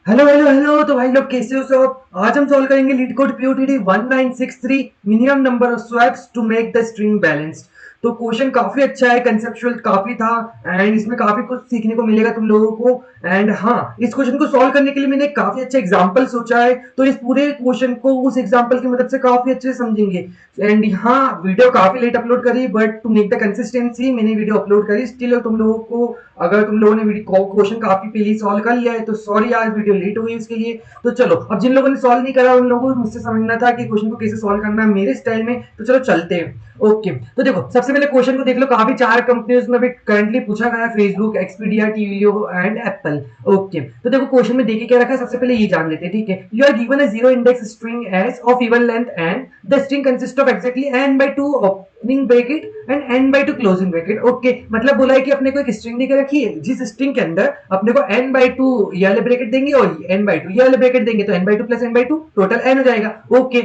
Hello hello hello. तो भाई लोग कैसे हो सब। आज हम सॉल्व करेंगे leetcode POTD 1963 minimum number of swaps to make the string balanced. तो क्वेश्चन काफी अच्छा है, कंसेप्चुअल काफी था एंड इसमें काफी कुछ सीखने को मिलेगा तुम लोगों को। एंड हाँ, इस क्वेश्चन को सॉल्व करने के लिए मैंने काफी अच्छा एग्जांपल सोचा है, तो इस पूरे क्वेश्चन को उस एग्जांपल की मदद से काफी अच्छे से समझेंगे। एंड हाँ, वीडियो काफी लेट अपलोड करी but to make the consistency मैंने वीडियो अपलोड करी। स्टिल तुम लोगों को, अगर तुम लोगों ने क्वेश्चन काफी पहले सॉल्व कर लिया है तो सॉरी यार, वीडियो लेट हो गई उसके लिए। तो चलो, अब जिन लोगों ने सॉल्व नहीं करा उन लोगों को मुझसे समझना था कि क्वेश्चन को कैसे सॉल्व करना है मेरे स्टाइल में। तो चलो चलते हैं। ओके, तो देखो सबसे पहले क्वेश्चन को देख लो। काफी चार कंपनीज में भी करंटली पूछा गया है, Facebook, Expedia, TiVo and Apple. Okay, तो देखो क्वेश्चन में देखिए क्या रखा है। सबसे पहले ये जान लेते हैं, ठीक है। You are given a zero index string S of even length and the string consist of exactly n by 2 opening bracket and n by 2 closing bracket. Okay, मतलब बोला है कि अपने को एक स्ट्रिंग देकर रखी है, जिस स्ट्रिंग के अंदर अपने को n by 2 ये वाले ब्रैकेट देंगे और n by 2 ये वाले ब्रैकेट देंगे, तो n by 2 plus n by 2 total n हो जाएगा। ओके,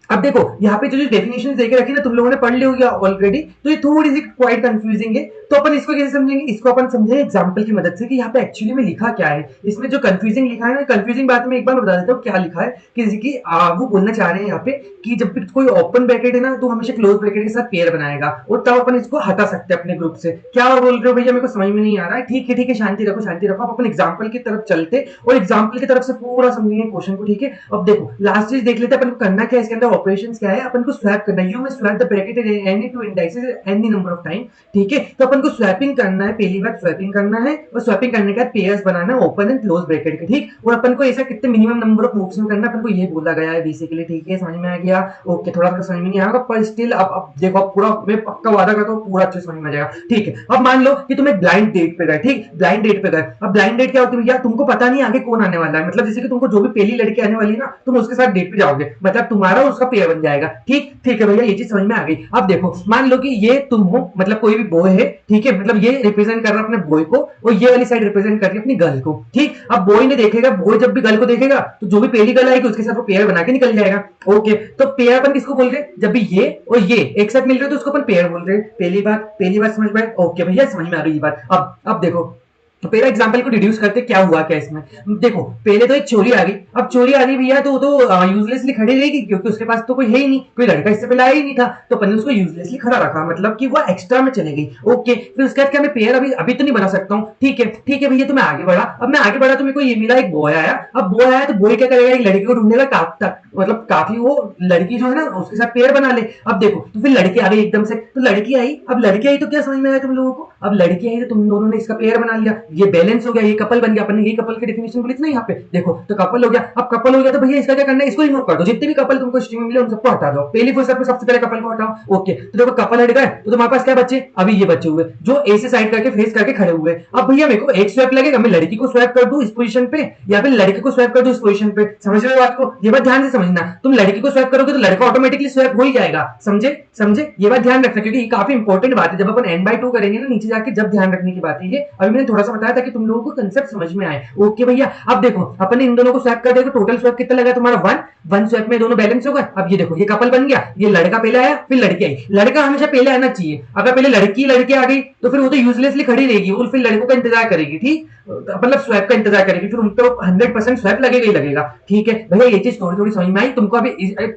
अब देखो यहाँ पे जो डेफिनेशन देके रखी ना, तुम लोगों ने पढ़ ली होगी ऑलरेडी, तो ये थोड़ी सी क्वाइट कंफ्यूजिंग है। तो अपन इसको कैसे समझेंगे, इसको अपन समझेंगे एग्जांपल की मदद से कि यहाँ पे एक्चुअली में लिखा क्या है। इसमें जो कंफ्यूजिंग लिखा है ना, कंफ्यूजिंग बात में एक बार बता देता हूँ क्या लिखा है। कि वो बोलना चाह रहे हैं यहाँ पे कि जब भी कोई ओपन ब्रैकेट है ना, तो हमेशा क्लोज ब्रैकेट के साथ पेयर बनाएगा और तब अपन इसको हटा सकते हैं अपने ग्रुप से। क्या और बोल रहे हो भैया, मेरे को समझ में नहीं आ रहा है। ठीक है ठीक है, शांति रखो शांति रखो। अब अपन एग्जाम्पल की तरफ चलते और एग्जाम्पल की तरफ से पूरा समझेंगे क्वेश्चन को, ठीक है। अब देखो लास्ट चीज देख लेते हैं अपन को करना क्या है, इसके अंदर ऑपरेशन क्या है। अपन को स्वैप करना है। यू में swap the bracket any two indexes any number of time, ठीक है। तो अपन को स्वैपिंग करना है, पहली बार स्वैपिंग करना है और स्वैपिंग करने के बाद पेयर्स बनाना है ओपन एंड क्लोज ब्रैकेट के, ठीक। और अपन को ऐसा कितने मिनिमम नंबर ऑफ मूव्स में करना है, अपन को ये बोला गया है बेसिकली, ठीक है। समझ में आ गया। ओके, थोड़ा सा समझ में नहीं आएगा पर स्टिल अब देखो, अब पूरा मैं पक्का वादा करता हूँ पूरा अच्छे समझ में आ जाएगा, ठीक है। अब मान लो कि तुम एक ब्लाइंड डेट पे गए, ठीक, ब्लाइंड डेट पे गए। अब ब्लाइंड डेट क्या होती है भैया, तुमको पता नहीं आगे कौन आने वाला है। मतलब जैसे कि तुमको जो भी पहली लड़की आने वाली है ना, तुम उसके साथ डेट पे जाओगे, मतलब तुम्हारा उसका पेयर बन जाएगा, ठीक ठीक है भैया, ये चीज समझ में आ गई। अब देखो मान लो कि ये तुम हो, मतलब कोई भी बॉय है, ठीक है। मतलब ये रिप्रेजेंट कर रहा है अपने बॉय को और ये वाली साइड रिप्रेजेंट कर रही है अपनी गर्ल को, ठीक। अब बॉय ने देखेगा, बॉय जब भी गर्ल को देखेगा तो जो भी पहली गर्ल आएगी उसके साथ वो पेयर बना के निकल जाएगा। ओके, तो पेयर अपन किसको बोल रहे हैं, जब भी ये और ये एक साथ मिल रहे हैं तो उसको अपन पेयर बोल रहे हैं। पहली बात समझ में। ओके भैया, समझ में आ गई बात। अब देखो, तो पहला एग्जांपल को डिड्यूस करते क्या हुआ क्या इसमें। देखो पहले तो एक चोरी आ गई। अब चोरी आ गई भैया, तो यूजलेसली खड़ी रहेगी क्योंकि उसके पास तो कोई है ही नहीं, कोई लड़का इससे पहले आया ही नहीं था, तो अपन ने उसको यूजलेसली खड़ा रखा, मतलब कि वो एक्स्ट्रा में चले गई। ओके, फिर उसके बाद क्या, मैं पेयर अभी अभी तो नहीं बना सकता हूँ, ठीक है भैया। तो मैं आगे बढ़ा, अब मैं आगे बढ़ा तो मेरे को ये मिला, एक बॉय आया। अब बॉय आया तो बॉय क्या करेगा, एक लड़की को ढूंढेगा, मतलब काफी वो लड़की जो है ना उसके साथ पेयर बना ले। अब देखो, तो फिर लड़की आ गई एकदम से, तो लड़की आई। अब लड़की आई तो क्या समझ में आया तुम लोगों को, अब लड़की आई तो तुम दोनों ने इसका पेयर बना लिया, ये बैलेंस हो गया, ये कपल बन गया। अपन ने ये कपल की डेफिनेशन बोली थी ना यहाँ पे, देखो तो कपल हो गया। अब कपल हो गया तो भैया इसका क्या करना है, इसको रिमूव कर दो, जितने भी कपल तुमको स्ट्रिंग में मिले उन सबको हटा दो। पहली फुर्सत में सबसे पहले कपल को हटाओ। ओके, तो देखो कपल हट गए तो तुम्हारे पास क्या बचे, अभी ये बचे हुए जो ए से साइड करके फेस करके खड़े हुए। अब भैया मेरे को एक स्वैप लगेगा, मैं लड़की को स्वैप कर दूं इस पोजीशन पे या फिर लड़के को स्वैप कर दूं इस पोजीशन पे। समझ रहे हो बात को, ये बात ध्यान से समझना। तुम लड़की को स्वैप करोगे तो लड़का ऑटोमेटिकली स्वैप हो ही जाएगा, समझे समझे, ये बात ध्यान रखना क्योंकि ये काफी इंपॉर्टेंट बात है। जब अपन n by 2 करेंगे ना नीचे जाके, जब ध्यान रखने की बात है ये, अभी मैंने थोड़ा सा बताया था कि तुम लोगों को कंसेप्ट समझ में आए। ओके भैया, अब देखो अपन ने इन दोनों को स्वैप कर दिया, टोटल स्वैप कितना लगा तुम्हारा, वन स्वैप में दोनों बैलेंस हो गए। अब ये देखो ये कपल बन गया, ये लड़का पहले आया फिर लड़की आई। लड़का हमेशा पहले आना चाहिए, अगर पहले लड़की आ गई तो फिर वो तो यूजलेसली खड़ी रहेगी, वो फिर लड़कों का इंतजार करेगी, ठीक, मतलब स्वैप का इंतजार करेगी, फिर उन पे 100% स्वैप लगेगा ही लगेगा, ठीक है भैया। ये चीज थोड़ी थोड़ी समझ में आई तुमको, अभी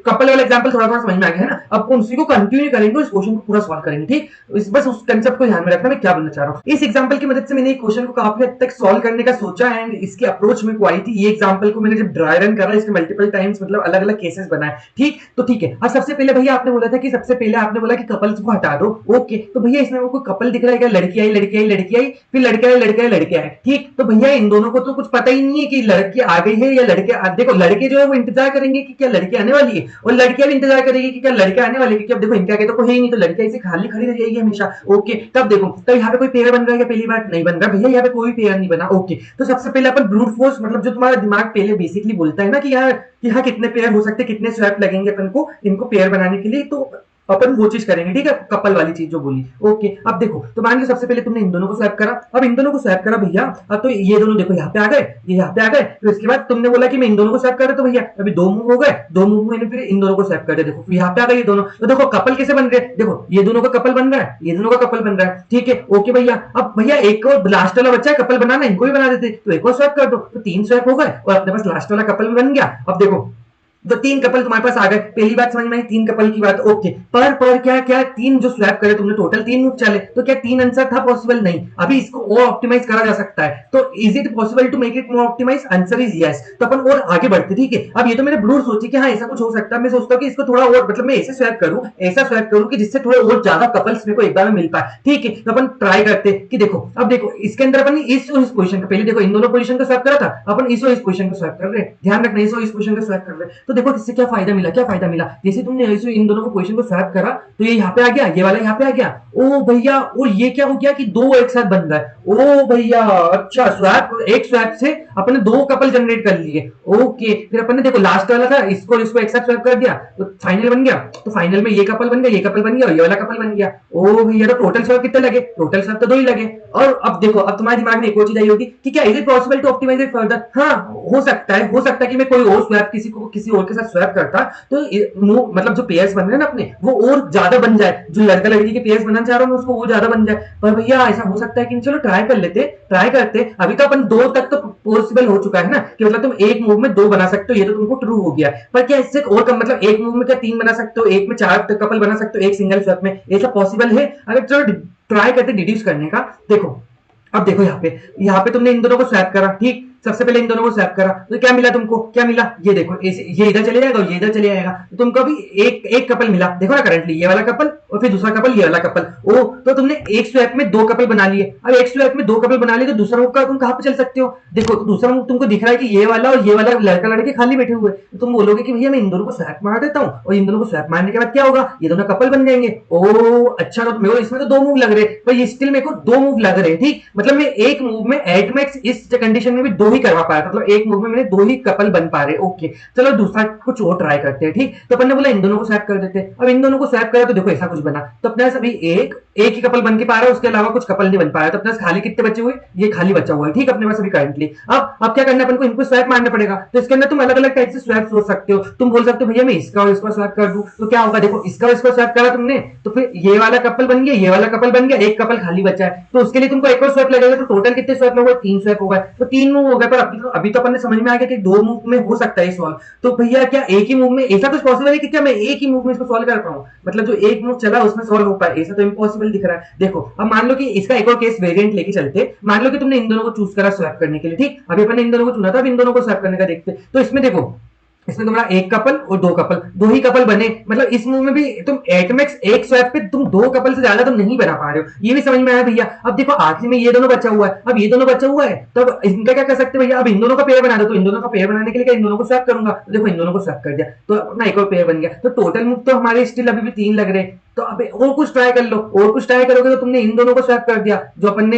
कपल वाला एग्जांपल थोड़ा थोड़ा समझ में आ गया है ना। अब उसी को कंटिन्यू करेंगे, इस क्वेश्चन को पूरा सॉल्व करेंगे, ठीक। बस उस कंसेप्ट को ध्यान में रखना मैं क्या बोलना चाह रहा हूँ। इस एग्जांपल की मदद से मैंने क्वेश्चन को काफी हद तक सॉल्व करने का सोचा एंड इसकी अप्रोच में आई थी। ये एग्जांपल को मैंने जब ड्राई रन करा, इसके मल्टीपल टाइम्स मतलब अलग अलग केसेस बनाए, ठीक। तो ठीक है, अब सबसे पहले भैया आपने बोला था कि सबसे पहले आपने बोला कि कपल्स को हटा दो। ओके, तो भैया इसमें वो कोई कपल दिख रहा है क्या, लड़की आई लड़की आई लड़की आई फिर लड़के आए लड़के आए लड़के आए, ठीक। तो भैया इन दोनों को तो कुछ पता ही नहीं है कि लड़की आ गई है या लड़के देखो लड़के जो है वो इंतजार करेंगे कि क्या लड़की आने वाली है और लड़कियां भी इंतजार करेंगी कि क्या लड़के आने वाले, क्योंकि अब देखो इनके आगे तो कोई है ही नहीं, तो लड़कियां इसे खाली खड़ी रह जाएगी हमेशा। ओके, तब देखो तो यहाँ पे कोई पेयर बन रहा है, पहली बार नहीं बन रहा भैया, यहाँ पे कोई पेयर नहीं बना। ओके, तो सबसे पहले अपन ब्रूट फोर्स, मतलब जो तुम्हारा दिमाग पहले बेसिकली बोलता है ना कि यार कि हाँ कितने पेयर हो सकते हैं, कितने स्वैप लगेंगे अपन को इनको पेयर बनाने के लिए, तो अपन वो चीज करेंगे, ठीक है, कपल वाली चीज जो बोली। ओके, अब देखो, तो मान लो सबसे पहले तुमने इन दोनों को स्वैप करा। अब इन दोनों को स्वैप करा भैया, अब तो ये दोनों देखो यहाँ पे आ गए, ये यहाँ पे आ गए। तो इसके बाद तुमने बोला कि मैं इन दोनों को स्वैप कर रहा, तो भैया अभी दो मूव हो गए, दो मूव मैंने फिर इन दोनों को स्वैप कर दिया। देखो यहाँ पे आ गए ये दोनों, तो देखो कपल कैसे बन रहे हैं, देखो ये दोनों का कपल बन रहा है, ये दोनों का कपल बन रहा है, ठीक है। ओके भैया, अब भैया एक और लास्ट वाला बच्चा है कपल बनाना, इनको भी बना देते, तो एक और स्वैप कर दो, तो तीन स्वैप हो गए और अपने पास लास्ट वाला कपल बन गया। अब देखो तो तीन कपल तुम्हारे पास आ गए, पहली बात समझ में आई, तीन कपल की बात। ओके, पर क्या क्या तीन जो स्वैप करे तुमने, टोटल तीन मूव चले, तो क्या तीन आंसर था पॉसिबल? नहीं। अभी इसको और ऑप्टिमाइज करा जा सकता है, तो is it possible to make it more optimize? Answer is yes. तो अपन और आगे बढ़ते, ठीक है। अब ये तो मैंने ब्लूर सोची कि हाँ ऐसा कुछ हो सकता है, मैं सोचता हूँ कि इसको थोड़ा और मतलब मैं ऐसे स्वैप करूं, ऐसा स्वैप करूं कि जिससे थोड़े और ज्यादा कपल्स मेरे को एक बार में मिल पाए, ठीक है। तो अपन ट्राई करते कि देखो, अब देखो इसके अंदर अपन इस पोजीशन का, पहले देखो इन दोनों पोजीशन का स्वैप करा था, अपन इस पोजीशन का स्वैप कर रहे हैं, ध्यान रखना इस पोजीशन का स्वैप कर रहे हैं। तो देखो इससे क्या फायदा मिला, क्या फायदा मिला, जैसे तुमने इन दोनों को पोजीशन को स्वैप करा, तो ये यहाँ पे आ गया, ये वाला यहाँ पे आ गया। ओ भैया, और ये क्या हो गया कि दो एक साथ बन रहा है। ओ भैया, अच्छा, स्वैप, एक स्वैप से अपने दो कपल जनरेट कर लिए। ओके, फिर अपन ने देखो लास्ट वाला था, इसको इसको एक साथ स्वैप कर दिया, तो फाइनल बन गया। तो फाइनल में ये कपल बन गया, ये कपल बन गया और ये वाला कपल बन गया। ओ भैया, तो टोटल स्वैप कितने लगे? टोटल स्वैप तो दो ही लगे। और अब देखो, अब तुम्हारे दिमाग में एक और चीज आई होगी कि क्या is it possible to optimize it further? हाँ, हो सकता है कि मैं कोई और स्वैप किसी और के साथ स्वैप करता, तो मतलब जो पेयर्स बन रहे हैं ना अपने, वो और ज्यादा बन जाए, जो लड़का लड़की के पेयर्स बनाना चाह रहा हूँ उसको वो ज्यादा बन जाए। पर भैया ऐसा हो सकता है कि चलो ट्राई कर लेते, ट्राई करते। अभी तो अपन दो तक तो पॉसिबल हो चुका है ना, कि मतलब तुम एक मूव में दो बना सकते हो, ये तो तुमको ट्रू हो गया। पर क्या इससे और कम, मतलब एक मूव में क्या तीन बना सकते हो, एक में चार कपल बना सकते हो, एक सिंगल स्वैप में, ऐसा पॉसिबल है? अगर चलो ट्राई करते डिड्यूस करने का। देखो, अब देखो यहाँ पे तुमने इन दोनों को स्वैप करा, ठीक। सबसे पहले इन दोनों को स्वैप करा, तो क्या मिला तुमको, क्या मिला, ये देखो, ये इधर चले जाएगा और ये इधर चले जाएगा, तो तुमको अभी एक एक कपल मिला, देखो ना, करंटली ये वाला कपल और फिर दूसरा कपल ये वाला कपल। ओ, तो तुमने एक स्वैप में दो कपल बना लिए। अब एक स्वैप में दो कपल बना लिए, तो दूसरा मूव का तुम कहां पे चल सकते हो? देखो, तो दूसरा मूव तुमको दिख रहा है कि ये वाला और ये वाला लड़का लड़के खाली बैठे हुए, तो तुम बोलोगे कि भैया मैं इन दोनों को स्वैप मार देता हूँ, और इन दोनों को स्वैप मारने के बाद क्या होगा, ये दोनों कपल बन जाएंगे। ओ अच्छा, तो मेरे को इसमें तो दो मूव लग रहे, पर ये स्टिल मेरे को दो मूव लग रहे, ठीक। मतलब मैं एक मूव में एट मैक्स इस कंडीशन में भी दो ही करवा पाया, मतलब एक मूव में मैंने दो ही कपल बन पा रहे। ओके, चलो दूसरा कुछ और ट्राई करते हैं, ठीक। तो अपन ने बोला इन दोनों को स्वैप कर देते। अब इन दोनों को स्वैप करा, तो देखो ऐसा कुछ बना, तो अपने अभी एक ही कपल बन के पा रहा है, उसके अलावा कुछ कपल नहीं बन पा रहा, तो अपने खाली कितने बचे हुए, ये खाली बचा हुआ है, ठीक। अपने पास अभी करंटली अब क्या करना है, अपन को इनको स्वैप मारना पड़ेगा। तो इसके अंदर तुम अलग अलग टाइप से स्वैप सोच सकते हो। तुम बोल सकते हो भैया मैं इसका और इसका स्वैप कर दूं, तो क्या होगा, देखो इसका और इसका स्वैप करा तुमने, तो फिर ये वाला कपल बन गया, ये वाला कपल बन गया, एक कपल खाली बचा है, तो उसके लिए तुमको एक और स्वैप लगेगा। तो टोटल कितने स्वैप हो गए, तीन स्वैप हो गए, तो तीन मूव हो गए। पर अभी तो अपन ने समझ में आ गया कि दो मूव में हो सकता है सॉल्व। तो भैया क्या एक ही मूव में ऐसा कुछ पॉसिबल है कि क्या मैं एक ही मूव में इसको सॉल्व कर पाऊं, मतलब जो एक मूव चला उसमें सॉल्व हो पाए? ऐसा तो इम्पॉसिबल दिख रहा है। देखो, अब मान लो कि इसका एक और केस वेरिएंट लेके चलते। मान लो कि तुमने इन दोनों को चूज करा स्वैप करने के लिए, ठीक। अभी अपन ने इन दोनों को चुना था, अब इन दोनों को स्वैप करने का देखते। तो इसमें देखो, इसमें तुम्हारा एक कपल और दो कपल, दो ही कपल बने, मतलब इस मूव में भी तुम एटमेक्स एक स्वैप पे तुम दो कपल से ज्यादा तुम नहीं बना पा रहे हो, ये भी समझ में आया भैया। अब देखो आखिरी में ये दोनों बचा हुआ है, अब ये दोनों बचा हुआ है, तब इनका क्या कर सकते हैं भैया, अब इन दोनों का पेयर बना दो। तो इन दोनों का पेयर बनाने के लिए क्या इन दोनों को स्वैप करूंगा, तो देखो इन दोनों को स्वैप कर दिया, तो अपना एक और पेयर बन गया। तो टोटल मूव तो हमारे स्टिल अभी भी तीन लग रहे। तो अब और कुछ ट्राई कर लो, और कुछ ट्राई करोगे, तो तुमने इन दोनों को स्वैप कर दिया, जो अपन ने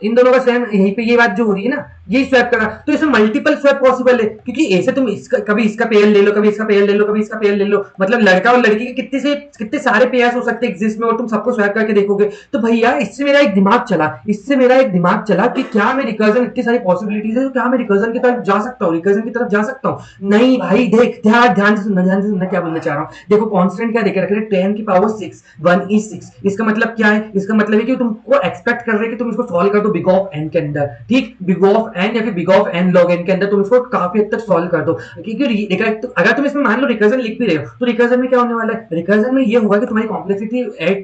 इन दोनों का सेम यहीं पे ये बात जो हो रही है ना, यही स्वैप करा। तो इसमें मल्टीपल स्वैप पॉसिबल है, क्योंकि ऐसे तुम इसका कभी इसका पेयर ले लो, कभी इसका पेयर ले लो, कभी इसका पेयर ले लो, मतलब लड़का और लड़की के कितने सारे पेयर्स हो सकते हैं एग्जिस्ट में, और तुम सबको स्वैप करके देखोगे। तो भैया इससे मेरा एक दिमाग चला कि क्या मैं रिकर्जन, इतनी सारी पॉसिबिलिटीज है, तो क्या मैं रिकर्जन की तरफ जा सकता हूँ, रिकर्जन की तरफ जा सकता हूँ? नहीं भाई, देख ध्यान से सुनना क्या बोलना चाह रहा हूँ। देखो कांस्टेंट क्या देखे रखे, 10 की पावर 6, 1 is 6। इसका मतलब क्या है, इसका मतलब है कि तुमको एक्सपेक्ट कर रहे हैं कि तुम इसको सॉल्व कर दो बिग ऑफ एन के अंदर, ठीक। बिग ऑफ एन या फिर big of N log N के अंदर तुम इसको काफी हद तक सॉल्व कर दो, क्योंकि अगर तुम इसमें मान लो रिकर्जन लिख भी रहे हो, तो रिकर्जन में क्या होने वाला है, रिकर्जन में ये होगा कि तुम्हारी कॉम्प्लेक्सिटी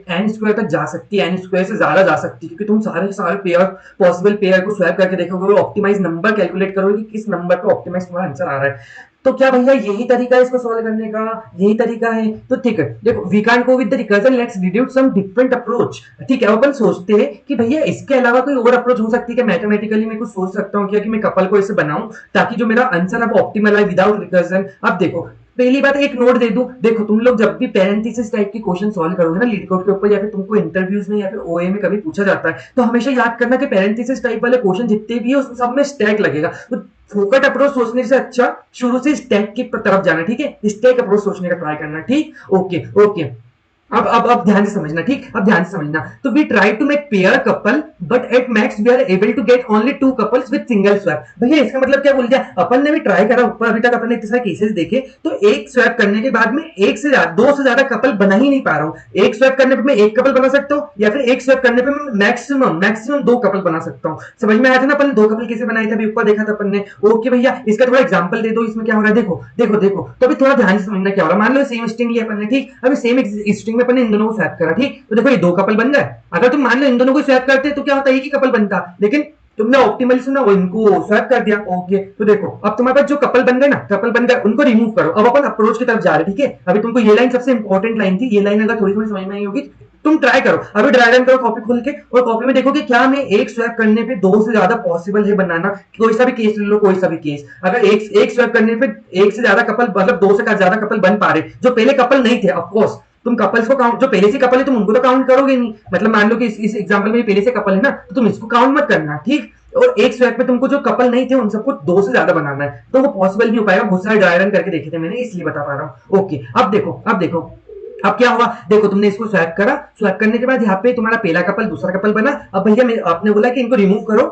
एन स्क्वायर तक जा सकती है, एन स्क्वायर से ज्यादा जा सकती है, क्योंकि तुम सारे पेयर, पॉसिबल पेयर को स्वैप करके देखोगे और ऑप्टिमाइज नंबर कैलकुलेट करोगे कि किस नंबर पे ऑप्टिमाइज तुम्हारा आंसर आ रहा है। तो क्या भैया यही तरीका है इसको सॉल्व करने का, यही तरीका है? तो ठीक है, देखो we can't go with the recursion, let's deduce some different approach, ठीक है। अपन सोचते हैं कि भैया इसके अलावा कोई और अप्रोच हो सकती है क्या, मैथमेटिकली मैं कुछ सोच सकता हूँ क्या कि मैं कपल को ऐसे बनाऊं ताकि जो मेरा आंसर अब ऑप्टिमल आए विदाउट रिकर्जन। अब देखो, पहली बात एक नोट दे दूं, देखो तुम लोग जब भी पैरेंथेसिस टाइप की क्वेश्चन सॉल्व करोगे ना लीड कोड के ऊपर, या फिर तुमको इंटरव्यूज में या फिर ओए में कभी पूछा जाता है, तो हमेशा याद करना कि पैरेंथेसिस टाइप वाले क्वेश्चन जितने भी है उस सब में स्टैक लगेगा। तो फोकट अप्रोच सोचने से अच्छा शुरू से स्टैक की तरफ जाना, ठीक है, स्टैक अप्रोच सोचने का ट्राई करना, ठीक। ओके ओके, अब ध्यान से समझना, ठीक, अब ध्यान से समझना। तो we try to make pair couple but at max we are able to get only two couples with single swap. भैया इसका मतलब क्या बोल दिया, अपन ने भी ट्राई करा ऊपर, अभी तक अपन ने इतने सारे केसेस देखे, तो एक स्वैप करने के बाद में एक से ज्यादा, दो से ज्यादा कपल बना ही नहीं पा रहा हूँ। एक स्वैप करने पे मैं एक कपल बना सकता हूँ, या फिर एक स्वैप करने पे मैं मैक्सिमम मैक्सिमम दो कपल बना सकता हूँ। समझ में आया था ना अपन ने दो कपल कैसे बनाए थे, अभी ऊपर देखा था अपन ने। ओके भैया, इसका थोड़ा एग्जांपल दे दो, इसमें क्या हो रहा है, देखो देखो देखो। तो अभी थोड़ा ध्यान से समझना क्या हो रहा है। मान लो सेम स्ट्रिंग लिया अपन ने, ठीक, अभी सेम स्ट्रिंग में अपन ने इन दोनों को स्वैप करा, ठीक, तो देखो ये दो कपल बन गए। अगर तुम मान लो इन दोनों को स्वैप करते तो क्या होता है, एक ही कपल बनता, लेकिन तुमने ऑप्टिमली सुना, वो इनको स्वैप कर दिया। ओके, तो देखो अब तुम्हारे पास जो कपल बन गए ना, कपल बन गए, उनको रिमूव करो। अब अपन अप्रोच की तरफ जा रहे हैं, ठीक है। अभी तुमको ये लाइन सबसे इंपॉर्टेंट लाइन थी, ये लाइन अगर थोड़ी थोड़ी समझ में आई होगी, तुम ट्राई करो, अभी ड्राई रन करो कॉपी खोल के, और कॉपी में देखो कि क्या हमें एक स्वैप करने पे दो से ज्यादा पॉसिबल है बनाना। कोई सा भी केस ले लो, कोई सा भी केस, अगर एक स्वैप करने पे एक से ज्यादा कपल, मतलब दो से ज्यादा कपल बन पा रहे जो पहले कपल नहीं थे, ऑफकोर्स तुम कपल्स को काउंट, जो पहले से कपल है तुम उनको तो काउंट करोगे नहीं। मतलब मान लो कि इस एग्जांपल में पहले से कपल है ना, तो तुम इसको काउंट मत करना, ठीक। और एक स्वैप में तुमको जो कपल नहीं थे उन सबको दो से ज्यादा बनाना है, तो वो पॉसिबल नहीं हो पाएगा। बहुत सारे ड्राई रन करके देखे थे मैंने, इसलिए बता पा रहा हूँ। ओके, अब देखो, अब देखो अब क्या हुआ, देखो तुमने इसको स्वैप करा, स्वैप करने के बाद यहाँ पे तुम्हारा पहला कपल दूसरा कपल बना। अब भैया आपने बोला कि इनको रिमूव करो,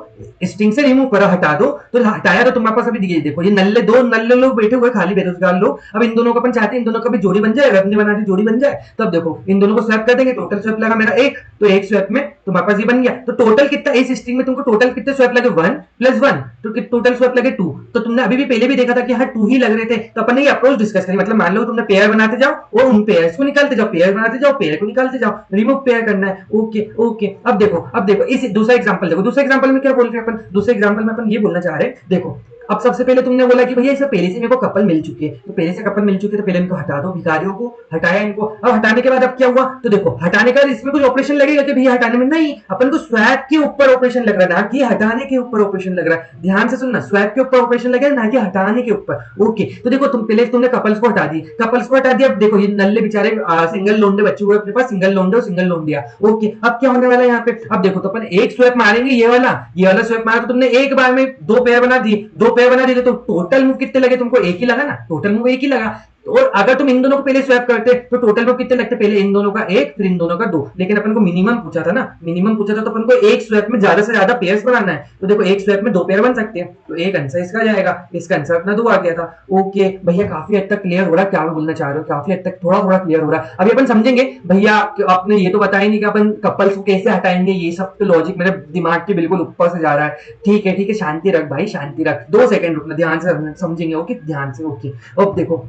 स्ट्रिंग से रिमूव करो, हटा दो, तो हटाया तो तुम्हारे पास अभी देखो ये नल्ले, दो नल्ले लोग बैठे हुए खाली बेरोजगार लोग। अब इन दोनों को अपन चाहते हैं इन दोनों का भी जोड़ी बन जाए, अपने बना जोड़ी बन जाए। तो अब देखो इन दोनों को स्वैप कर देंगे, टोटल स्वैप लगा मेरा एक, तो एक स्वैप में तुम्हारे पास ये बन गया। तो टोटल कितना इस स्ट्रिंग में तुमको टोटल कितने स्वैप लगे, 1 + 1, तो टोटल स्वैप लगे 2। तो तुमने अभी भी पहले भी देखा था कि हाँ 2 ही लग रहे थे। तो अपन ने ये अप्रोच डिस्कस करी, मतलब मान लो तुमने पेयर बनाते जाओ और उन पेयर्स को निकालते जाओ, पेयर बनाते जाओ, पेयर को निकालते जाओ, रिमूव पेयर करना है। ओके ओके, अब देखो इस दूसरा एग्जांपल देखो, दूसरे एग्जांपल में क्या बोल रहे हैं अपन, दूसरे एग्जांपल में अपन ये बोलना चाह रहे हैं, देखो अब सबसे पहले तुमने बोला कि भैया इससे पहले से मेरे को कपल मिल चुके हैं, तो पहले से कपल मिल चुके तो पहले इनको हटा दो, भिखारियों को हटाया इनको। अब हटाने के बाद अब क्या हुआ, तो देखो हटाने का इसमें कुछ ऑपरेशन लगेगा कि भैया हटाने में, नहीं, अपन को स्वैप के ऊपर ऑपरेशन लग रहा है, ना कि हटाने के ऊपर ऑपरेशन लग रहा है। ध्यान से सुनना, स्वैप के ऊपर ऑपरेशन लगेगा, ना कि हटाने के ऊपर। ओके, तो देखो तुम पहले तुमने कपल्स को हटा दी, कपल्स को हटा दिया। अब देखो ये नल्ले बेचारे सिंगल लोंडे बच्चे हुए अपने पास, सिंगल लोंडे और सिंगल लोंडिया। ओके, अब क्या होने वाला है यहाँ पे, अब देखो तो अपन एक स्वैप मारेंगे, ये वाला स्वैप मारा, तो तुमने एक बार में दो पेयर बना दिए, दो पेयर बना दिए, तो टोटल मूव कितने लगे तुमको, एक ही लगा ना, टोटल मूव एक ही लगा। और अगर तुम इन दोनों को पहले स्वैप करते तो टोटल मूव कितने लगते, पहले इन दोनों का एक, फिर इन दोनों का दो, लेकिन अपन को मिनिमम पूछा था ना, मिनिमम पूछा था, तो अपन को एक स्वैप में ज्यादा से ज्यादा पेयर्स बनाना है। तो देखो एक स्वैप में दो पेयर बन सकते हैं, तो एक आंसर इसका जाएगा, इसका आंसर अपना दो आ गया था। ओके भैया, काफी हद तक क्लियर हो रहा है क्या बोलना चाह रहे हो, काफी हद तक थोड़ा थोड़ा क्लियर हो रहा है। अभी अपन समझेंगे भैया, आपने ये तो बताया नहीं कि अपन कपल्स को कैसे हटाएंगे, ये सब तो लॉजिक मेरे दिमाग के बिल्कुल ऊपर से जा रहा है। ठीक है ठीक है, शांति रख भाई, शांति रख, 2 सेकंड रुकना, ध्यान से समझेंगे। ओके, ध्यान से। ओके, अब देखो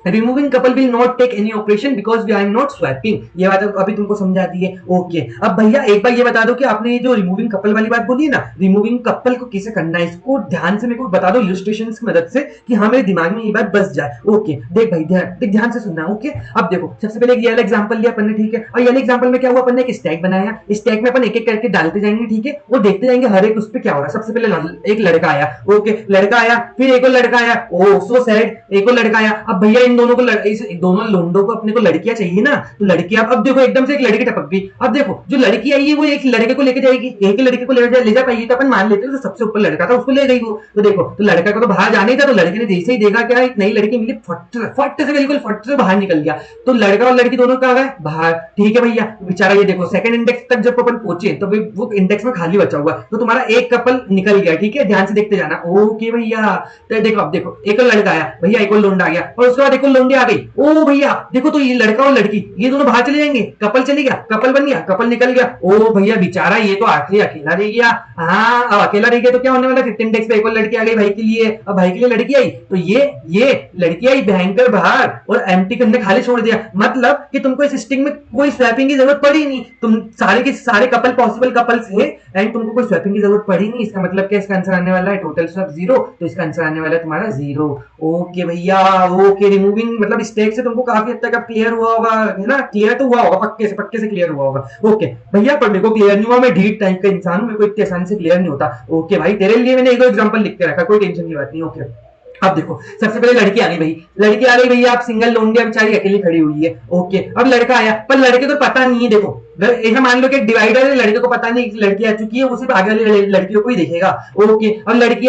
removing couple will not take any operation because we are not swapping, ये बात अभी तुमको समझा दी है। ओके, अब भैया एक बार ये बता दो कि आपने ये जो रिमूविंग कपल वाली बात बोली है ना, रिमूविंग कपल को कैसे करना है, इसको ध्यान से मेरे को बता दो इलस्ट्रेशन की मदद से, कि हाँ मेरे दिमाग में ये बात बस जाए। ओके देख भाई, ध्यान से सुनना। ओके, अब देखो सबसे पहले ये वाला एग्जांपल लिया अपन ने, ठीक है, और ये वाले एग्जांपल में क्या हुआ, अपन ने एक स्टैक बनाया, स्टैक में अपन एक एक करके डालते जाएंगे, ठीक है, और देखते जाएंगे हर एक उस पे क्या हो रहा है। सबसे पहले एक लड़का आया, ओके लड़का आया, फिर एक और लड़का आया, ओ सो सैड, एक और लड़का आया। अब भैया इन दोनों को दोनों लोंडों को अपने को लड़कियां चाहिए ना, तो लड़कियां, अब देखो एकदम से एक लड़की टपक गई। अब देखो जो लड़की आई है वो एक लड़के को लेके जाएगी, एक ही लड़के को ले जा पाएगी, तो अपन मान लेते हैं तो सबसे ऊपर लड़का था उसको ले गई वो। तो देखो तो लड़का को तो बाहर जाने था, तो लड़के ने जैसे ही देखा क्या एक नई लड़की मिली, फट से बिल्कुल फट से बाहर निकल गया। तो लड़का और लड़की दोनों कहाँ गए, बाहर। ठीक है भैया, बेचारा ये देखो सेकंड इंडेक्स तक जब अपन पहुंचे तो वो इंडेक्स में खाली बचा हुआ, तो तुम्हारा एक कपल निकल गया। ठीक है, ध्यान से देखते जाना। ओके भैया, तो देखो अब देखो एक और लड़का आया भैया, एक और लोंडा आ गया, और उसके बाद एक और लोंडी आ गई। ओ भैया देखो, तो ये लड़का और लड़की ये दोनों बाहर चले जाएंगे, कपल चले गया, कपल बन गया, कपल निकल गया। ओ भैया बेचारा ये तो आखिरी अकेला रह गया। हाँ, अब अकेला रह गया तो क्या होने वाला, फिफ्थ इंडेक्स पे एक और लड़की आ गई भाई के लिए, अब भाई के लिए लड़की आई, तो ये लड़की आई भयंकर बाहर और एम्प्टी करने खाली छोड़ दिया। मतलब कि तुमको इस स्ट्रिंग में कोई स्वैपिंग की जरूरत पड़ी नहीं, तुम सारे के सारे कपल पॉसिबल कपल्स है एंड तुमको कोई स्वैपिंग की जरूरत पड़ी नहीं। इसका मतलब क्या, इसका आंसर आने वाला है टोटल स्वैप 0, तो इसका आंसर आने वाला है तुम्हारा 0। ओके भैया, ओके, रिमूविंग मतलब स्टेक से तुमको काफी हद तक अब क्लियर हुआ होगा, है ना, क्लियर तो हुआ होगा, पक्के से क्लियर हुआ होगा। ओके भैया, पर मेरे को क्लियर नहीं हुआ, मैं ढीठ टाइप का इंसान हूं, मेरे को इतनी आसानी से क्लियर नहीं होता। ओके भाई, तेरे लिए मैंने एक एग्जांपल लिख के रखा, कोई टेंशन की बात नहीं। ओके, अब देखो सबसे पहले लड़की आ गई भाई, लड़की आ गई भैया, आप सिंगल लोंडिया बेचारी अकेली खड़ी हुई है। ओके, अब लड़का आया, पर लड़के को पता नहीं है, देखो ऐसा मान लो कि डिवाइडर है, लड़के को पता नहीं लड़की आ चुकी है, वो सिर्फ आगे वाली लड़कियों को ही देखेगा। ओके, अब लड़की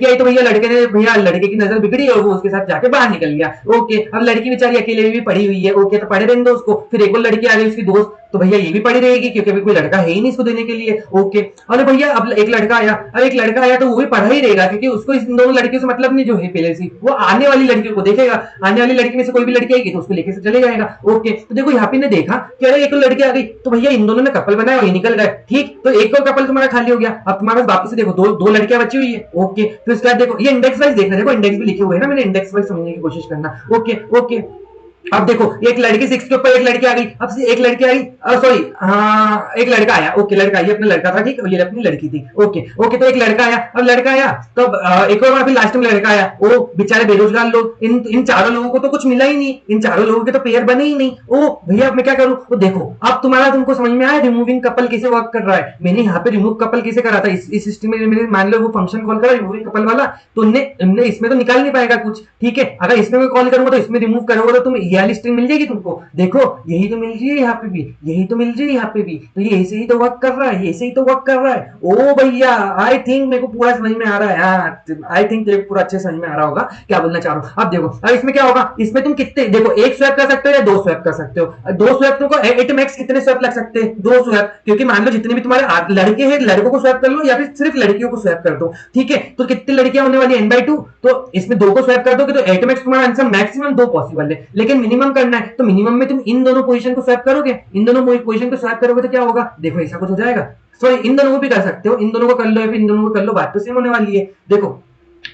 आई तो भैया लड़के ने भैया लड़के की नजर बिगड़ी और वो उसके साथ जाके बाहर निकल गया। ओके, अब लड़की बेचारी अकेले भी पड़ी हुई है। ओके, तो पड़े रहने दो उसको। फिर एक और लड़की आ गई उसकी दोस्त, तो भैया ये भी पड़ी रहेगी क्योंकि अभी कोई लड़का है ही नहीं इसको देने के लिए। ओके, अरे भैया अब एक लड़का आया तो वो भी पढ़ा ही रहेगा क्योंकि उसको इन दोनों लड़कियों से मतलब नहीं जो है पहले से, वो आने वाली लड़कियों को देखेगा। आने वाली लड़की में से कोई भी लड़की आएगी तो उसको लेके से चले जाएगा। ओके, तो देखो यहाँ पे ने देखा कि अरे एक लड़की आ गई, तो भैया इन दोनों ने कपल बनाया और ये निकल गए। ठीक, तो एक और कपल तुम्हारा खाली हो गया। अब तुम्हारे वापस से देखो दो दो लड़कियां बची हुई है। ओके, फिर उसके बाद देखो ये इंडेक्स वाइज देखना, देखो इंडेक्स भी लिखे हुए हैं ना, मैंने इंडेक्स वाइज समझने की कोशिश करना। ओके ओके, अब देखो एक लड़की 6 के ऊपर एक लड़की आ गई। अब से एक लड़की आई, सॉरी हाँ एक लड़का आया। ओके, लड़का ये अपना लड़का था, ठीक, ये अपनी लड़की थी। ओके ओके, तो एक लड़का आया। अब लड़का आया तो एक और बार फिर लास्ट में लड़का आया। ओ बेचारे बेरोजगार लोग, इन चारों लोगों को तो कुछ मिला ही नहीं, इन चारों लोगों के तो पेयर बने ही नहीं। ओ भैया अब मैं क्या करूं? तो देखो अब तुमको समझ में आया रिमूविंग कपल कैसे वर्क कर रहा है। मैंने यहाँ पे रिमूव कपल कैसे करा था, इस सिस्टम में मैंने मान लो वो फंक्शन कॉल करा रिमूविंग कपल वाला, तो उनने इसमें तो निकाल नहीं पाएगा कुछ। ठीक है, अगर इसमें मैं कॉल करूंगा तो इसमें रिमूव करूंगा तो तुम ये वाली स्ट्रिंग मिल जाएगी तुमको। देखो यही तो मिल रही है यहाँ पे भी, यही तो मिल रही है यहाँ पे भी, तो ये ऐसे ही तो वर्क कर रहा है, ऐसे ही तो वर्क कर रहा है। ओ भैया आई थिंक मेरे को पूरा समझ में आ रहा है यार, आई थिंक तेरे को पूरा अच्छे समझ में आ रहा होगा क्या बोलना चाह रहा हूँ। अब देखो अब इसमें क्या होगा, इसमें तुम कितने देखो एक स्वैप कर सकते हो या दो स्वैप कर सकते हो। दो स्वैप तुमको एट मैक्स कितने स्वैप लग सकते हैं? दो स्वैप, क्योंकि मान लो जितने भी तुम्हारे लड़के हैं लड़कों को स्वैप कर लो या फिर सिर्फ लड़कियों को स्वैप कर दो। ठीक है, तो कितनी लड़कियां होने वाली n/2, तो इसमें दो को स्वैप कर दोगे तो एट मैक्स तुम्हारा आंसर मैक्सिमम दो पॉसिबल है, लेकिन मिनिमम करना है तो मिनिमम में तुम इन दोनों पोजीशन को स्वैप करोगे। इन दोनों पोजीशन को स्वैप करोगे तो क्या होगा, देखो ऐसा कुछ हो जाएगा। सॉरी इन दोनों को भी कर सकते हो, इन दोनों को कर लो या फिर इन दोनों को कर लो, बात तो सेम होने वाली है। देखो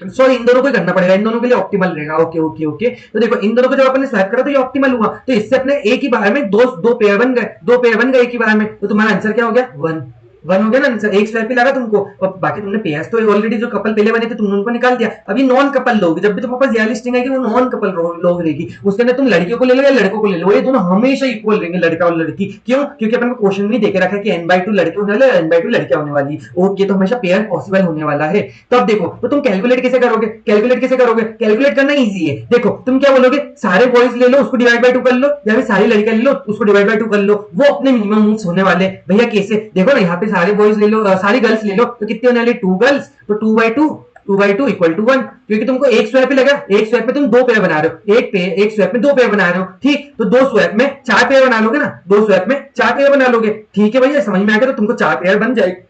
सॉरी इन दोनों को करना पड़ेगा, इन दोनों के लिए ऑप्टिमल रहेगा। ओके ओके ओके, तो देखो इन दोनों को जब अपने स्वैप करा तो ये ऑप्टिमल हुआ, तो इससे अपने एक ही बार में दो पेयर बन गए, दो पेयर बन गए एक ही बार में, तो तुम्हारा आंसर क्या हो गया? वन। वन हो गया ना आंसर, एक स्वैप ही लगा तुमको, और बाकी तुमने पेयर्स तो ऑलरेडी जो कपल पहले बने थे तुमने उनको निकाल दिया। अभी नॉन कपल लोग, जब भी तुम्हारे पास ये लिस्टिंग आएगी वो नॉन कपल लोग रहेगी, उसके अंदर तुम लड़कियों को ले लो या लड़कों को ले लो, ये दोनों हमेशा इक्वल रहेंगे लड़का और लड़की। क्यों? क्योंकि अपन को क्वेश्चन में देके रखा है कि n/2 लड़के होने वाले n/2 लड़कियां होने वाली। ओके, तो हमेशा पेयर पॉसिबल होने वाला है। तो अब देखो तो तुम कैलकुलेट कैसे करोगे, कैलकुलेट करना इजी है। देखो तुम क्या बोलोगे, सारे बॉयज ले लो उसको डिवाइड बाय 2 कर लो, या फिर सारी लड़कियां ले लो उसको डिवाइड बाय 2 कर लो, वो अपने मिनिमम मूव्स होने वाले। भैया कैसे? देखो ना यहाँ पे सारे बॉयज ले लो सारी गर्ल्स ले लो तो कितने होने वाले? 2 गर्ल्स, तो 2/2 इक्वल टू 1, क्योंकि तुमको एक स्वैप ही लगा, एक स्वैप में तुम दो पेयर बना रहे हो, एक स्वैप में दो पेयर बना रहे हो। ठीक, तो दो स्वैप में चार पेयर बना लोगे ना, दो स्वैप में चार पेयर बना लोगे। ठीक है भैया, समझ में आ गया, तो तुमको चार पेयर बन जाएगी,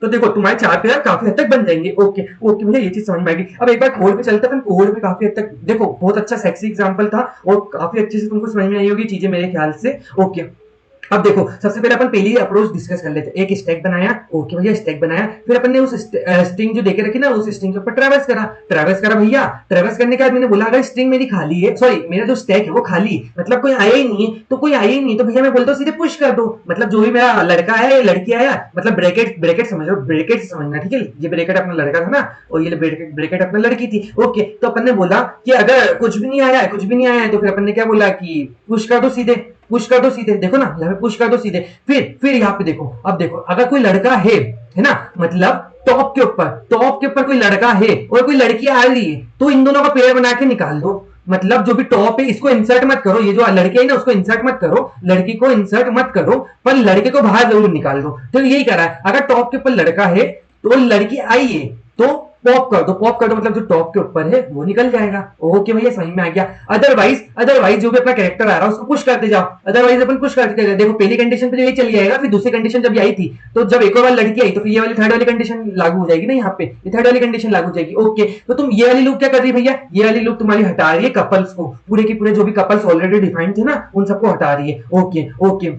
तो देखो तुम्हारे चार पेयर काफी हद तक बन जाएंगे। ओके ओके भैया ये चीज समझ में आएगी। अब एक बार कोड पे चलते हैं, कोड पे काफी हद तक देखो बहुत अच्छा सेक्सी एग्जांपल था और काफी अच्छे से तुमको समझ में आई होगी चीजें मेरे ख्याल से। ओके, अब देखो सबसे पहले अपन पहली अप्रोच डिस्कस कर लेते हैं। एक स्टैक बनाया, ओके भैया स्टैक बनाया, फिर अपन ने उस स्ट्रिंग जो देके रखी ना उस स्ट्रिंग के ऊपर ट्रैवर्स करा भैया। ट्रैवर्स करने के बाद मैंने बोला अगर स्ट्रिंग मेरी खाली है, सॉरी मेरा जो स्टैक है वो खाली है, मतलब कोई आया ही नहीं है, तो कोई आया ही नहीं तो भैया मैं बोलता हूँ सीधे पुश कर दो, मतलब जो भी मेरा लड़का है लड़की आया, मतलब ब्रैकेट समझ लो, ब्रैकेट से समझना, ठीक है। ये ब्रैकेट अपना लड़का था ना और ये ब्रैकेट अपना लड़की थी। ओके, तो अपन ने बोला कि अगर कुछ भी नहीं आया है, कुछ भी नहीं आया है, तो फिर अपन ने क्या बोला कि पुश कर दो सीधे, पुश कर दो सीधे। देखो ना यहाँ पे पुश कर दो सीधे। फिर यहाँ पे देखो, अब देखो अगर कोई लड़का है ना, मतलब टॉप के ऊपर कोई लड़का है और कोई लड़की आ रही है, तो इन दोनों का पेयर बना के निकाल दो। मतलब जो भी टॉप है इसको इंसर्ट मत करो, ये जो लड़के है ना उसको इंसर्ट मत करो, लड़की को इंसर्ट मत करो, पर लड़के को बाहर जरूर निकाल दो। तो यही करा है, अगर टॉप के ऊपर लड़का है तो लड़की आई है तो पॉप कर दो, मतलब जो टॉप के ऊपर है वो निकल जाएगा। ओके भैया समझ में आ गया। अदरवाइज जो भी अपना कैरेक्टर आ रहा है उसको पुश करते जाओ, अदरवाइज अपन पुश करते जाओ। देखो पहली कंडीशन पे तो यही चल जाएगा, फिर दूसरी कंडीशन जब आई थी तो जब एक और बार लड़की आई तो फिर ये वाली थर्ड वाली कंडीशन लागू हो जाएगी ना, यहाँ पे ये थर्ड वाली कंडीशन लागू हो जाएगी। ओके, तो तुम ये वाली लूप क्या कर रही है भैया, ये वाली लूप तुम्हारी हटा रही है कपल्स को, पूरे के पूरे जो भी कपल्स ऑलरेडी डिफाइंड थे ना उन सबको हटा रही है। ओके ओके,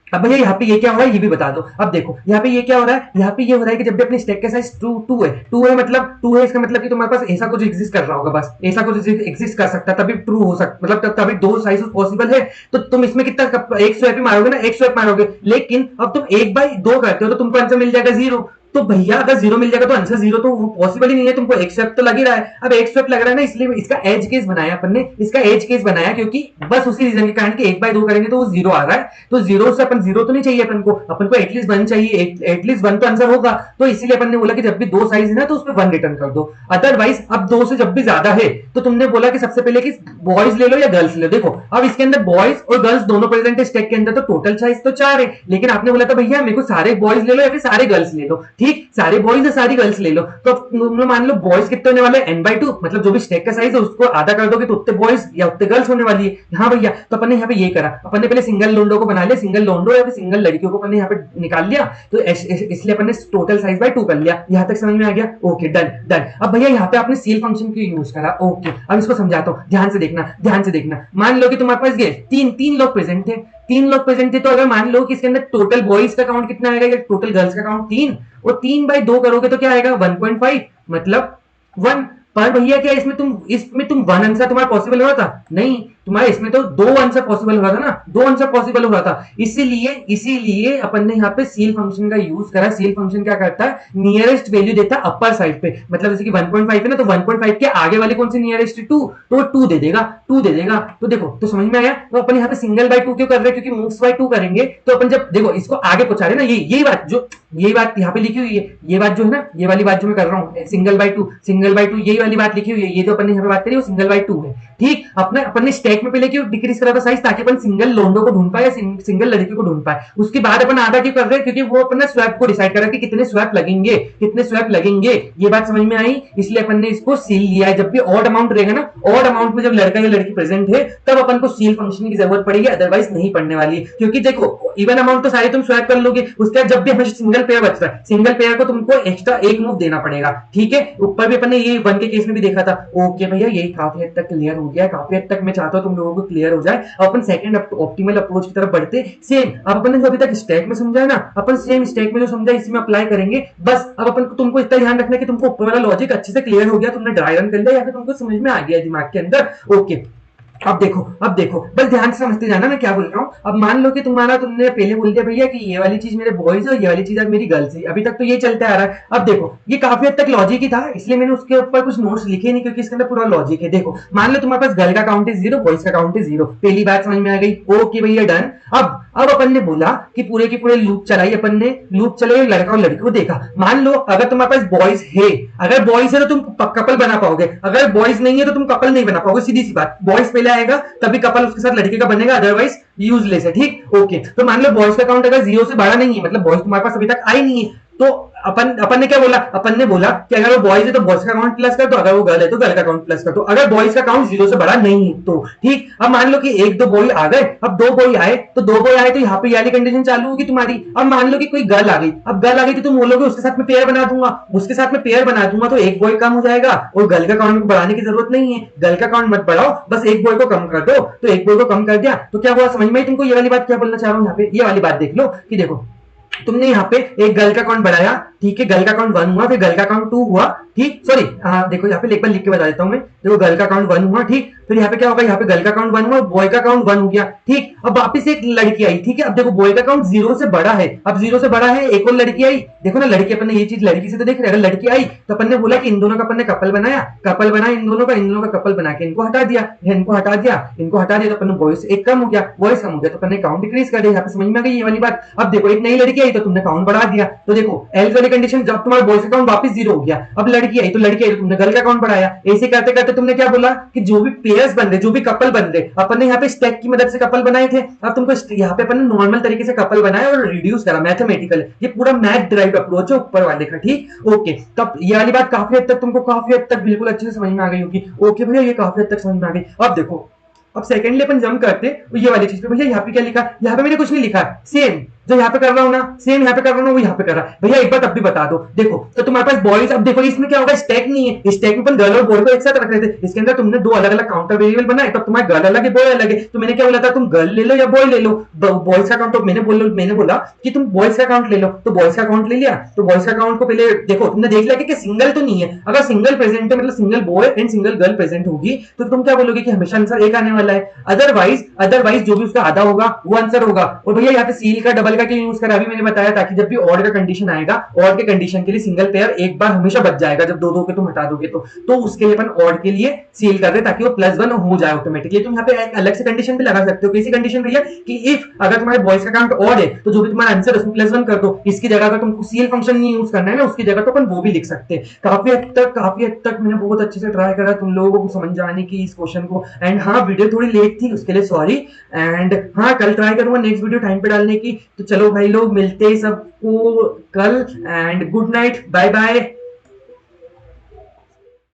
अब भैया यहाँ पे ये क्या हो रहा है ये भी बता दो। अब देखो यहाँ पे ये क्या हो रहा है, यहाँ पे ये हो रहा है कि जब भी अपनी स्टैक का साइज टू है, मतलब टू है, इसका मतलब कि तुम्हारे पास ऐसा कुछ एग्जिस्ट कर रहा होगा, बस ऐसा कुछ एग्जिस्ट कर सकता है तभी ट्रू हो सकता, मतलब तभी दो साइज पॉसिबल है। तो तुम इसमें कितना एक स्वैप मारोगे ना, एक स्वैप मारोगे, लेकिन अब तुम 1/2 करते हो तो तुमको आंसर मिल जाएगा 0। तो भैया अगर जीरो मिल जाएगा तो आंसर जीरो तो पॉसिबल ही नहीं है, तुमको एक स्वेप तो लग ही रहा है। अब एक स्वेप लग रहा है ना, इसलिए इसका एज केस बनाया अपन ने, इसका एज केस बनाया क्योंकि बस उसी रीजन के कारण कि 1/2 करेंगे तो वो जीरो आ रहा है, तो जीरो से अपन जीरो तो नहीं चाहिए अपन को एटलीस्ट वन चाहिए, एटलीस्ट वन तो आंसर होगा। तो इसीलिए अपन ने बोला कि जब भी दो साइज है ना तो उसमें वन रिटर्न कर दो। अदरवाइज अब दो से जब भी ज्यादा है तो तुमने बोला कि सबसे पहले कि बॉयज ले लो या गर्ल्स ले लो। देखो अब इसके अंदर बॉयज और गर्ल्स दोनों प्रेजेंट है स्टैक के अंदर, तो टोटल साइज तो 4 है, लेकिन आपने बोला था भैया मेरे को सारे बॉयज ले लो या फिर सारे गर्ल्स ले लो। ठीक, सारे बॉयज या सारी गर्ल्स ले लो, तो तुमने मान लो बॉयज कितने होने वाले n/2, मतलब जो भी स्टैक का साइज है उसको आधा कर दोगे तो उतने बॉयज या उतने गर्ल्स होने वाली है। हाँ भैया, तो अपन ने यहाँ पे ये करा, अपन ने पहले सिंगल लोंडो को बना लिया, सिंगल लोंडो या फिर सिंगल लड़कियों को अपन ने यहाँ पे निकाल लिया, तो इसलिए अपन ने टोटल साइज बाय 2 कर लिया। यहाँ तक समझ में आ गया? Okay, done done. अब भैया यहाँ पे आपने सील फंक्शन क्यों यूज करा? ओके, अब इसको समझाता हूँ, ध्यान से देखना, ध्यान से देखना। मान लो कि तुम्हारे पास ये तीन लोग प्रेजेंट थे, 3 लोग प्रेजेंट थे, तो अगर मान लो कि इसके अंदर टोटल बॉयज का काउंट कितना आएगा या टोटल गर्ल्स का काउंट 3, और 3/2 करोगे तो क्या आएगा 1.5, मतलब 1। पर भैया क्या इसमें तुम वन आंसर तुम्हारा पॉसिबल हो रहा था? नहीं, तुम्हारे इसमें तो 2 आंसर पॉसिबल हो रहा था ना, 2 आंसर पॉसिबल हो रहा था। इसीलिए अपन ने यहाँ पे सील फंक्शन का यूज करा। सील फंक्शन क्या करता है? नियरेस्ट वैल्यू देता है अपर साइड पे, मतलब जैसे कि 1.5 है ना, तो 1.5 के आगे वाले कौन से नियरेस्ट 2, तो 2 दे देगा, 2 दे देगा। तो देखो, तो समझ में आया? तो अपन यहाँ पे सिंगल बाय 2 क्यों कर रहे हैं? क्योंकि मूव्स बाय 2 करेंगे तो अपन जब देखो इसको आगे पहुंचा रहे ना, यही बात यहाँ पे लिखी हुई है, ये बात जो है ना, ये वाली बात जो मैं कर रहा हूँ, सिंगल बाय टू, यही वाली बात लिखी हुई है, ये जो अपन ने यहाँ पे बात करी वो सिंगल बाय 2 है। ठीक, अपन ने स्टैक में पहले क्यों डिक्रीज करा था साइज? ताकि अपन सिंगल लोंडो को ढूंढ पाए या सिंगल लड़की को ढूंढ पाए। उसके बाद अपन आधा क्यों कर रहे हैं? क्योंकि वो अपन ने स्वैप को डिसाइड करा कि कितने स्वैप लगेंगे, ये बात समझ में आई? इसलिए अपन ने इसको सील लिया है। जब भी ऑड अमाउंट रहेगा ना, ऑड अमाउंट में जब लड़का या लड़की प्रेजेंट है तब अपन को सील फंक्शन की जरूरत पड़ेगी, अदरवाइज नहीं पड़ने वाली। क्योंकि देखो इवन अमाउंट तो सारे तुम स्वैप कर लोगे, उसके बाद जब भी हमेशा सिंगल पेयर बचता है, सिंगल पेयर को तुमको एक्स्ट्रा एक मूव देना पड़ेगा। ठीक है, ऊपर भी अपन ने ये 1 के केस में भी देखा था। ओके भैया, ये काफी हद तक क्लियर हो गया, काफी हद तक मैं चाहता हूं तुम लोगों को क्लियर हो जाए। अपन सेकंड ऑप्टिमल अप्रोच की तरफ बढ़ते। सेम अब अपन ने जो अभी तक स्टैक में समझा है ना, अपन सेम स्टैक में जो समझा इसमें अप्लाई करेंगे। बस अब अपन को तुमको इतना ध्यान रखना है कि तुमको ऊपर वाला लॉजिक अच्छे से क्लियर हो गया, तुमने ड्राई रन कर लिया या फिर तुमको समझ में आ गया दिमाग के अंदर। ओके, अब देखो बस ध्यान से समझते जाना मैं क्या बोल रहा हूँ। अब मान लो कि तुमने पहले बोल दिया भैया कि ये वाली चीज मेरे बॉयज है, ये वाली चीज मेरी गर्ल्स है, अभी तक तो ये चलता आ रहा है। अब देखो ये काफी हद तक लॉजिक ही था, इसलिए मैंने उसके ऊपर कुछ नोट्स लिखे नहीं, क्योंकि इसके अंदर पूरा लॉजिक है। देखो मान लो तुम्हारे पास गर्ल का काउंट है 0, बॉयज का काउंट है 0, पहली बात समझ में आ गई? ओके भैया, डन। अब अपन ने बोला कि पूरे के पूरे लूप चलाई, अपन ने लूप चलाई, लड़का और लड़की को देखा। मान लो अगर तुम्हारे पास बॉयज है, अगर बॉयज है तो तुम कपल बना पाओगे, अगर बॉयज नहीं है तो तुम कपल नहीं बना पाओगे, सीधी सी बात। बॉयज पहले आएगा तभी कपल उसके साथ लड़के का बनेगा, अदरवाइज यूजलेस है। ठीक, ओके, तो मान लो बॉयज का काउंट अगर 0 से बड़ा नहीं है, मतलब बॉयज तुम्हारे पास अभी तक आई नहीं है, तो अपन ने क्या बोला? अपन ने बोला कि अगर वो बॉयज है तो बॉयज का काउंट प्लस कर दो, अगर वो गर्ल है तो गर्ल का काउंट प्लस कर दो, अगर बॉयज का काउंट 0 से बड़ा नहीं है तो। ठीक, अब मान लो कि 1-2 बॉय आ गए, अब 2 बॉय आए तो यहाँ पे वाली कंडीशन चालू होगी तुम्हारी। अब मान लो कि कोई गर्ल आ गई, अब गर्ल आ गई तो तुम बोलोगे उसके साथ में पेयर बना दूंगा, तो एक बॉय कम हो जाएगा और गर्ल का काउंट बढ़ाने की जरूरत नहीं है। गर्ल का काउंट मत बढ़ाओ, बस एक बॉय को कम कर दो, तो एक बॉय को कम कर दिया तो क्या हुआ? समझ में तुमको ये वाली बात क्या बोलना चाह रहा हूँ यहाँ पे? ये वाली बात देख लो कि देखो तुमने यहाँ पे एक गर्ल का काउंट बढ़ाया, ठीक है, गर्ल का काउंट 1 हुआ, फिर गर्ल का काउंट 2 हुआ। ठीक, सॉरी, देखो यहाँ पे एक बार लिख के बता देता हूँ मैं। देखो गर्ल का काउंट 1 हुआ, ठीक, फिर यहाँ पे क्या होगा? यहाँ पे गर्ल का काउंट 1 हुआ, बॉय का काउंट 1 हो गया। ठीक, अब वापस एक लड़की आई, ठीक है, अब देखो बॉय का काउंट 0 से बड़ा है, अब 0 से बड़ा है, एक और लड़की आई। देखो ना, लड़की अपन ने ये चीज लड़की से तो देख रहे, अगर लड़की आई तो अपन ने बोला कि इन दोनों का अपन ने कपल बनाया, इन दोनों का कपल बना के इनको हटा दिया, तो अपन बॉयज एक कम हो गया, तो अपन ने काउंट डिक्रीज कर दिया। यहाँ पे समझ में आ गई ये वाली बात? अब देखो एक नई लड़की आई तो तुमने काउंट बढ़ा दिया, तो देखो एल्स वाली कंडीशन, जब तुम्हारा बॉयज का काउंट वापस 0 हो गया, अब लड़की आई तो तुमने गर्ल का काउंट बढ़ाया। ऐसे करते करते तुमने क्या बोला कि जो भी पेयर्स बन रहे, जो भी कपल बन रहे, अपन ने यहाँ पे स्टैक की मदद से कपल बनाए थे, अब तुमको यहाँ पे अपन ने नॉर्मल तरीके से कपल बनाया और रिड्यूस करा, मैथमेटिकल। ये पूरा मैथ ड्राइव अप्रोच है ऊपर वाले का। ठीक, ओके, तब ये वाली बात काफी हद तक बिल्कुल अच्छे से समझ में आ गई होगी। ओके भैया, ये काफी हद तक समझ में आ गई। अब देखो, अब सेकेंडली अपन जंप करते ये वाली चीज पे। भैया यहाँ पे क्या लिखा? यहाँ पे मैंने कुछ नहीं लिखा, सेम जो यहाँ पे कर रहा हूँ ना, सेम यहाँ पे कर रहा हूँ, वो यहाँ पे कर रहा है। भैया एक बार तब भी बता दो, देखो तो तुम्हारे पास बॉयज, अब देखो इसमें क्या होगा? स्टैक नहीं है, स्टैक में अपन गर्ल और बॉय को एक साथ रख रहे थे, इसके अंदर तुमने 2 अलग अलग काउंटर वेरिएबल बनाए, तब तुम्हारे गर्ल अलग है, बॉय अलग है। तो मैंने क्या बोला था? तुम गर्ल ले लो या बॉय ले लो, बॉयज का काउंट। मैंने बोला कि तुम बॉयज का काउंट ले लो, तो बॉयज का काउंट ले लिया, तो बॉयज का काउंट को पहले देखो तुमने देख लिया कि सिंगल तो नहीं है। अगर सिंगल प्रेजेंट है, मतलब single boy and single girl present होगी, तो तुम क्या बोलोगे कि हमेशा आंसर एक आने वाला है। अदरवाइज जो भी उसका आधा होगा वो आंसर होगा। और भैया यहाँ पे सील का डबल सिंगल का क्यों यूज करा अभी मैंने बताया, ताकि जब भी ऑड का कंडीशन आएगा, ऑड के कंडीशन के लिए सिंगल पेयर एक बार हमेशा बच जाएगा, जब दो दो के तुम हटा दोगे तो उसके लिए अपन ऑड के लिए सील कर रहे ताकि वो +1 हो जाए ऑटोमेटिकली। तुम यहाँ पे एक अलग से कंडीशन भी लगा सकते हो। कैसी कंडीशन भैया, कि इफ अगर तुम्हारे बॉयज का काउंट ऑड है तो जो भी तुम्हारा आंसर उसमें +1 कर दो। इसकी जगह अगर तुमको सील फंक्शन नहीं यूज करना है ना, उसकी जगह तो अपन वो भी लिख सकते हैं। काफी हद तक मैंने बहुत अच्छे से ट्राई करा तुम लोगों को समझ जाने की इस क्वेश्चन को। एंड हाँ, वीडियो थोड़ी लेट थी उसके लिए सॉरी। एंड हाँ, कल ट्राई करूंगा नेक्स्ट वीडियो टाइम पे डालने की। तो चलो भाई लोग, मिलते हैं सबको कल। And good night, bye bye.